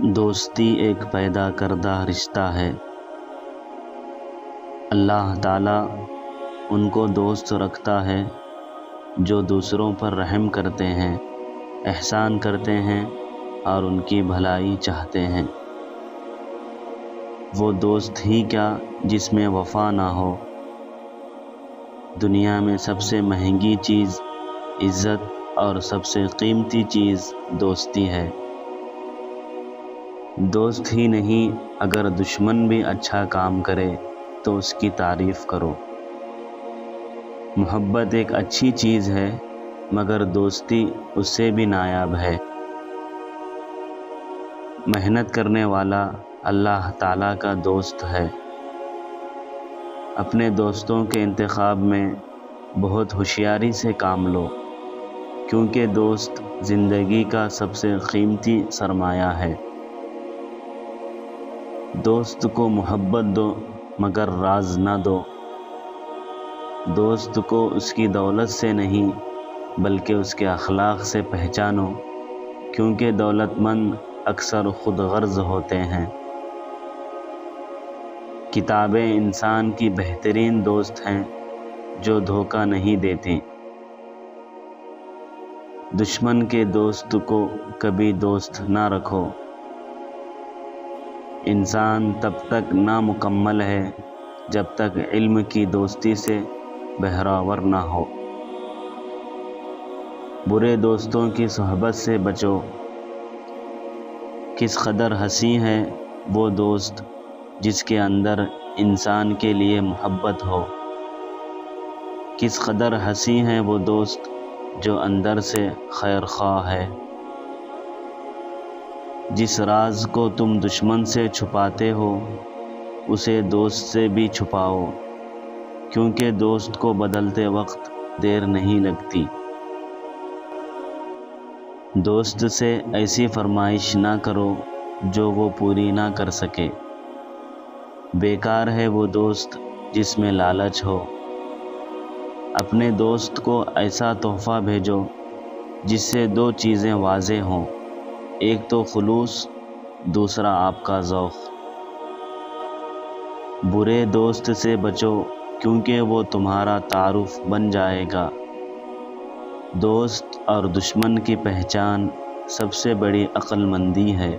دوستی ایک پیدا کردہ رشتہ ہے۔ اللہ تعالیٰ ان کو دوست رکھتا ہے جو دوسروں پر رحم کرتے ہیں، احسان کرتے ہیں اور ان کی بھلائی چاہتے ہیں۔ وہ دوست ہی کیا جس میں وفا نہ ہو۔ دنیا میں سب سے مہنگی چیز عزت اور سب سے قیمتی چیز دوستی ہے۔ دوست ہی نہیں، اگر دشمن بھی اچھا کام کرے تو اس کی تعریف کرو۔ محبت ایک اچھی چیز ہے، مگر دوستی اس سے بھی نایاب ہے۔ محنت کرنے والا اللہ تعالیٰ کا دوست ہے۔ اپنے دوستوں کے انتخاب میں بہت ہوشیاری سے کام لو، کیونکہ دوست زندگی کا سب سے قیمتی سرمایہ ہے۔ دوست کو محبت دو مگر راز نہ دو۔ دوست کو اس کی دولت سے نہیں بلکہ اس کے اخلاق سے پہچانو، کیونکہ دولت مند اکثر خود غرض ہوتے ہیں۔ کتابیں انسان کی بہترین دوست ہیں جو دھوکہ نہیں دیتی۔ دشمن کے دوست کو کبھی دوست نہ رکھو۔ انسان تب تک نامکمل ہے جب تک علم کی دوستی سے بہراور نہ ہو۔ برے دوستوں کی صحبت سے بچو۔ کس قدر حسین ہے وہ دوست جس کے اندر انسان کے لیے محبت ہو۔ کس قدر حسین ہے وہ دوست جو اندر سے خیر خواہ ہے۔ جس راز کو تم دشمن سے چھپاتے ہو اسے دوست سے بھی چھپاؤ، کیونکہ دوست کو بدلتے وقت دیر نہیں لگتی۔ دوست سے ایسی فرمائش نہ کرو جو وہ پوری نہ کر سکے۔ بیکار ہے وہ دوست جس میں لالچ ہو۔ اپنے دوست کو ایسا تحفہ بھیجو جس سے دو چیزیں واضح ہوں، ایک تو خلوص، دوسرا آپ کا ذوق۔ برے دوست سے بچو کیونکہ وہ تمہارا تعارف بن جائے گا۔ دوست اور دشمن کی پہچان سب سے بڑی عقل مندی ہے۔